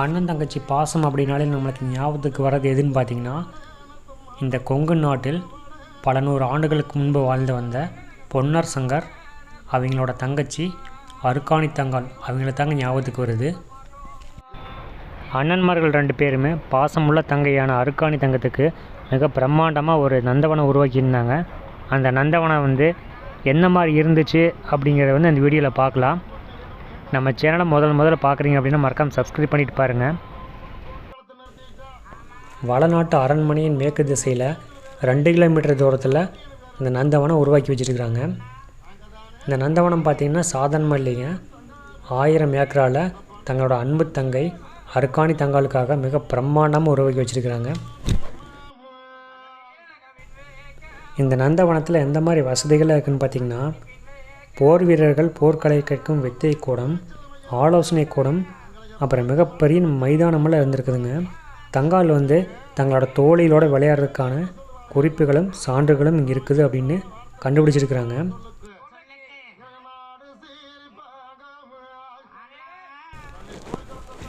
அண்ணன் தங்கச்சி பாசம் அப்படின்னாலே நம்மளுக்கு ஞாபகத்துக்கு வர்றது எதுன்னு பார்த்திங்கன்னா, இந்த கொங்கு நாட்டில் பல நூறு ஆண்டுகளுக்கு முன்பு வாழ்ந்து வந்த பொன்னர் சங்கர் அவங்களோட தங்கச்சி அருக்காணி தங்காள் அவங்கள தாங்க ஞாபகத்துக்கு வருது. அண்ணன்மார்கள் 2 பேருமே பாசமுள்ள தங்கையான அருக்காணி தங்கத்துக்கு மிக பிரம்மாண்டமாக ஒரு நந்தவனம் உருவாக்கியிருந்தாங்க. அந்த நந்தவனம் என்ன மாதிரி இருந்துச்சு அப்படிங்கிறத அந்த வீடியோவில் பார்க்கலாம். நம்ம சேனலை முதல்ல பார்க்குறீங்க அப்படின்னா மறக்காமல் சப்ஸ்கிரைப் பண்ணிட்டு பாருங்கள். வளநாட்டு அரண்மனையின் மேற்கு திசையில் 2 கிலோமீட்டர் தூரத்தில் இந்த நந்தவனம் உருவாக்கி வச்சுருக்குறாங்க. இந்த நந்தவனம் பார்த்திங்கன்னா சாதாரணமாக இல்லைங்க, 1000 ஏக்கரால் தங்களோட அன்பு தங்கை அருக்காணி தங்காளுக்காக மிக பிரம்மாண்டமாக உருவாக்கி வச்சுருக்குறாங்க. இந்த நந்தவனத்தில் எந்த மாதிரி வசதிகள் இருக்குதுன்னு பார்த்திங்கன்னா, போர் வீரர்கள் போர்க்கலை கற்கும் வித்தை கூடம், ஆலோசனை கூடம், அப்புறம் மிகப்பெரிய மைதானமெல்லாம் இருந்திருக்குதுங்க. தங்காள் தங்களோட தோழிகளோட விளையாடுறதுக்கான குறிப்புகளும் சான்றுகளும் இங்கே இருக்குது அப்படின்னு கண்டுபிடிச்சிருக்கிறாங்க.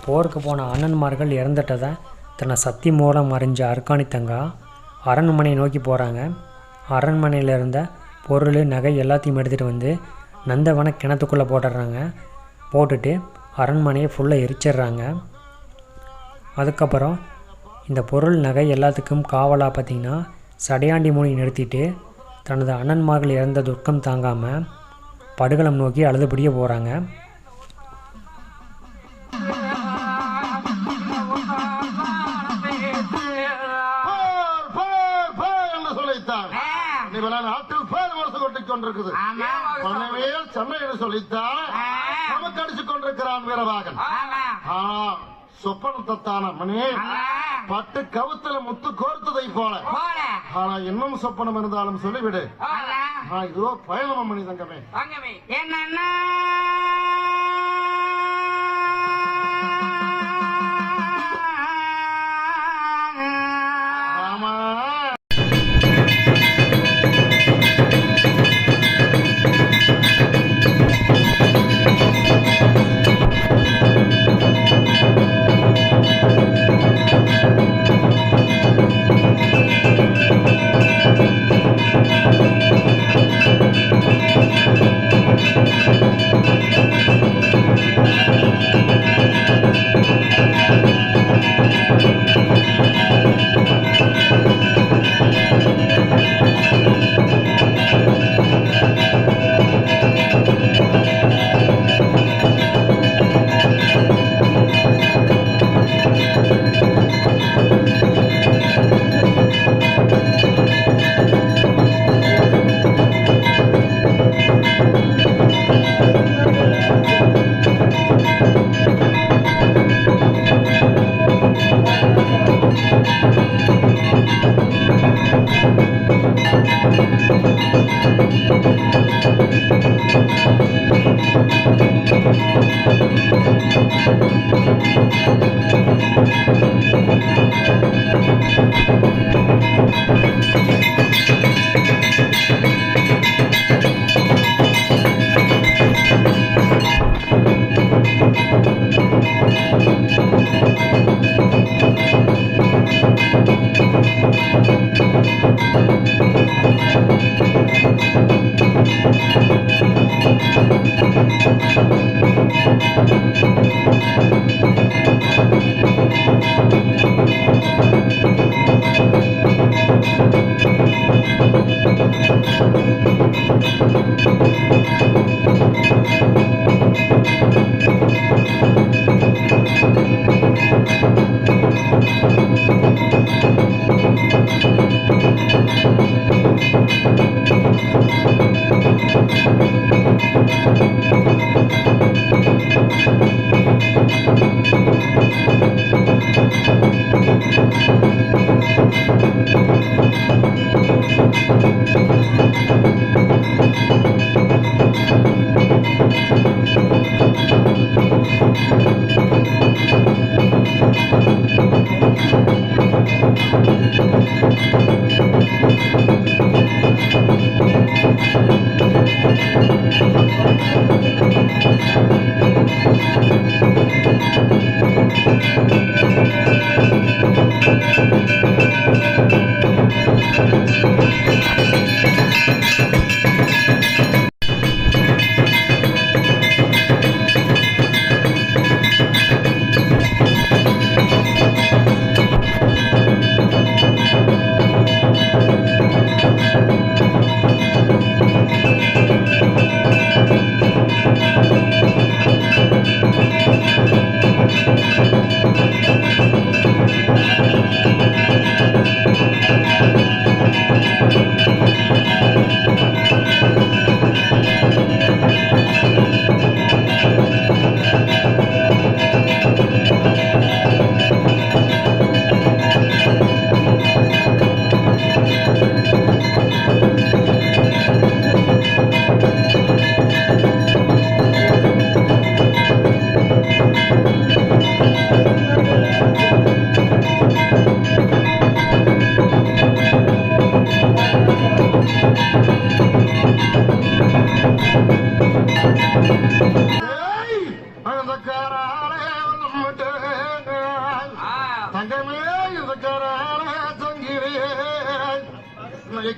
போருக்கு போன அண்ணன்மார்கள் இறந்துட்டதை தன்னை சக்தி மூலம் அறிஞ்ச அருக்காணி தங்கா அரண்மனையை நோக்கி போகிறாங்க. அரண்மனையில் இருந்த பொருள் நகை எல்லாத்தையும் எடுத்துகிட்டு நந்தவன கிணத்துக்குள்ளே போட்டுட்டு அரண்மனையை ஃபுல்லாக எரிச்சிட்றாங்க. அதுக்கப்புறம் இந்த பொருள் நகை எல்லாத்துக்கும் காவலாக பார்த்திங்கன்னா சடையாண்டி முனி நிறுத்திட்டு தனது அண்ணன்மார்கள் இறந்த துக்கம் தாங்காமல் படுகளம் நோக்கி அழுதுபடியே போகிறாங்க. பட்டு கவுத்துல முத்து கோர்த்ததை போல ஆனா இன்னும் சொப்பனம் இருந்தாலும் சொல்லிவிடு. இதோ பயணம் மணி தங்கமே. என்ன தங்கமே இதுக்காரான தங்கிரியே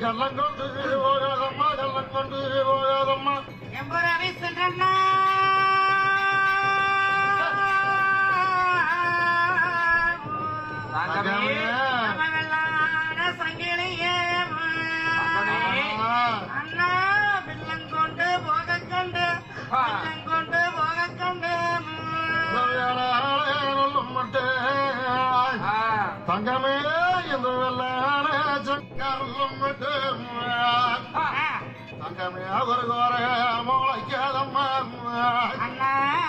கள்ளம் கொண்டு போகாதம்மா கள்ளம் கொண்டு போகாதம்மா எம்பரவி சென்றா சங்கிலியே அண்ணா வில்லன் கொண்டு போக கண்டு வில்லன் கொண்டு போக கண்டு தங்கமே இந்த வெள்ளான தங்கமே அவர் கோர முளைக்காதம்மா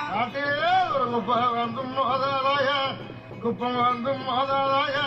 காட்டே ஒரு குப்பை வந்து மோதலாய குப்பம் வந்து மோதலாய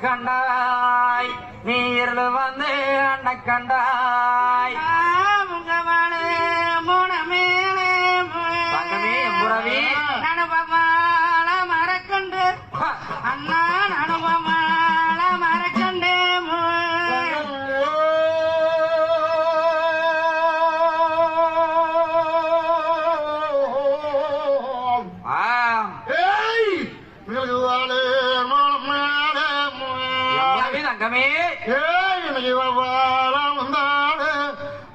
கண்டாய் நீர் வந்து அண்ண கண்டாய் முகவாடு மூணமேலே தங்கமே முறவி நனுபமால மரக்கண்டு அண்ணா நனுபமால மரக்கண்டு தங்கமே வவாலம் வந்தாடு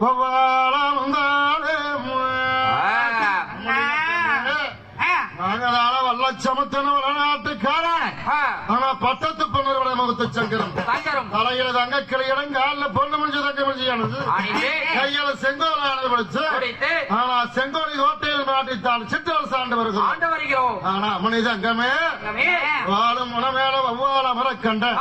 வவாலம் வந்தாடு நாங்களால வல்ல சமத்தன வளநாட்டுக்காரன் ஆனா பட்டத்து பொண்ணு முகத்து சங்கரம் தலையில தங்க கிளையிடம் காலில் பொண்ணு முடிஞ்சு தங்க முடிஞ்சானது கையில செங்கோலானது படிச்சு ஆனா செங்கோலி கோட்டையில் மாட்டித்தான் சிற்றல் சாண்டு வருகிறோம் ஆனா மனிதங்கமே வாழும் உணமேல வவ்வால மரக்கண்ட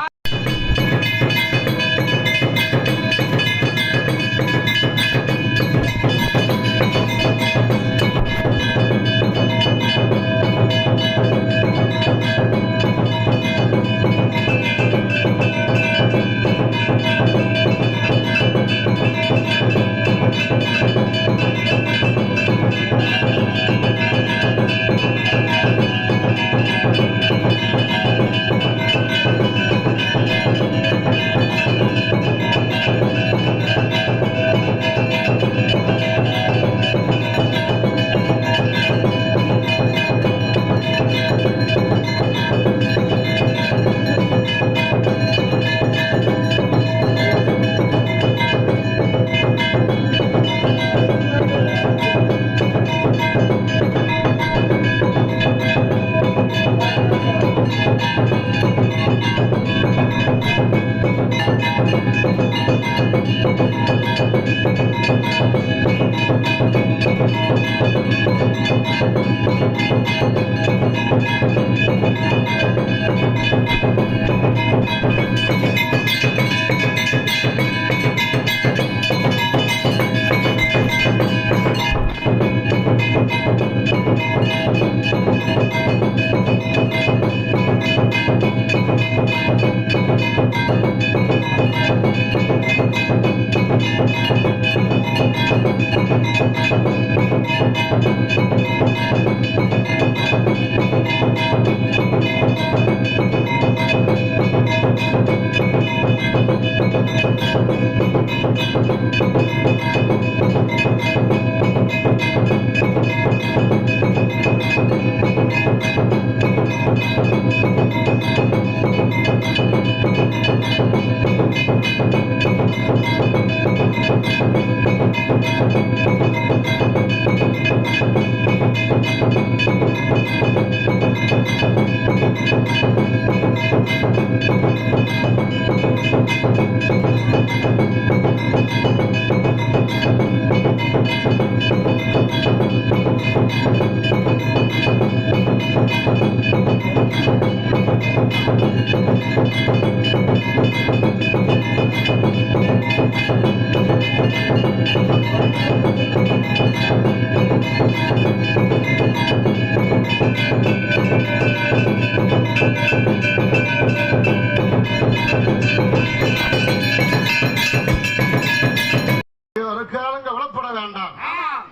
ஒரு காலம் கவலைப்பட வேண்டாம்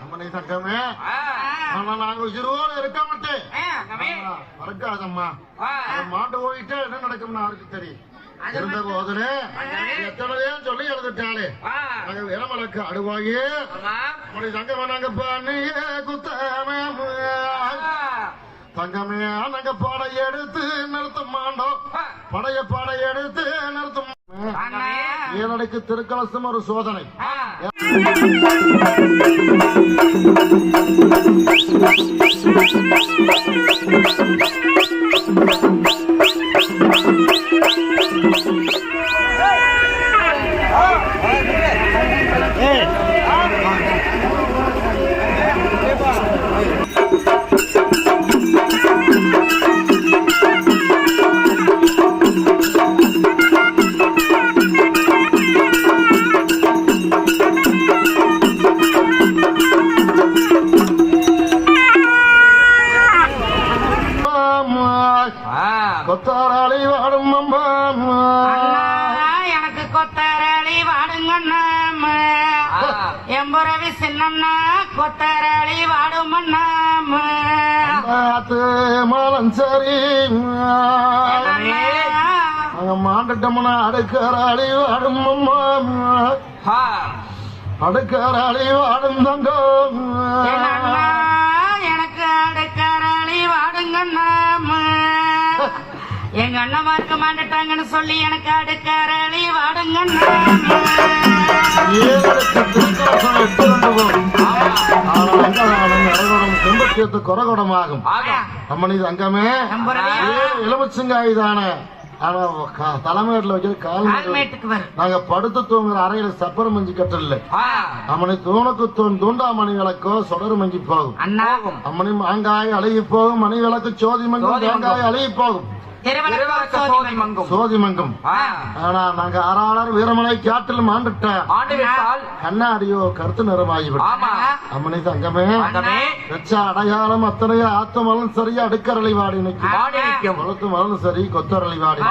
அம்மனை தங்கமே. ஆனா நாங்க உயிரோடு இருக்க மாட்டேன். மறக்காதம்மா, மாட்டு போயிட்டு என்ன நடக்கும்னு யாருக்கு தெரியும். இருந்த போதுனே எத்தனையோ சொல்லி எழுதுட்டாலே நாங்க விலமலக்கு அடுவாயே அம்மனை தங்கமே. நாங்க பண்ணியே குத்தமே தங்கமே. நாங்க படை எடுத்து நிறுத்த மாட்டோம். படை எடுத்து நிறுத்த ஏழடைக்கு திருக்கலசம் ஒரு சோதனை. கொத்தாராளி வாடும் அம்மா, எனக்கு கொத்தரளி வாடுங்கண்ணா. எம்புறவி சின்னம்னா கொத்தரளி வாடுமண்ணா. மாலம் சரி மாண்டுட்டோம்னா அடுக்கராளி வாடும் அம்மா, அடுக்கராளி வாடும் தங்கம். எனக்கு அடுக்கரளி வாடுங்கண்ணா. எங்க அண்ணமாருக்கு மாண்டுட்டாங்கன்னு சொல்லி எனக்கு அடுக்கரளி வாடுங்கண்ணா. கொரகொடமாகும் அம்மனி தங்கமே. எலுமிச்சங்காய்தான தலைமையில வைக்கிற கால்மேட்டுக்கு வரும். நாங்க படுத்து தூங்குற அறையில சப்பர மஞ்சி கட்டல அம்மனி தூணுக்கு தூண்டா மணி விளக்கோ சொடரு மஞ்சி போகும். அம்மனி மாங்காய் அழுகி போகும். மணி விளக்கு சோதி மங்கும். தேங்காய் அழுகி போகும். சோதி மங்கும். ஆனா நாங்க ஆறாளர் வீரமலை காட்டில் மாண்டுட்ட கண்ணாடியோ கருத்து நிறமாகிவிடும். அம்மனை தங்கமே வெச்ச அடையாளம் அத்தனையோ ஆத்து மலம் சரி அடுக்கரளி வாடி நிற்கும். மலத்து மலம் சரி கொத்தரளி வாடி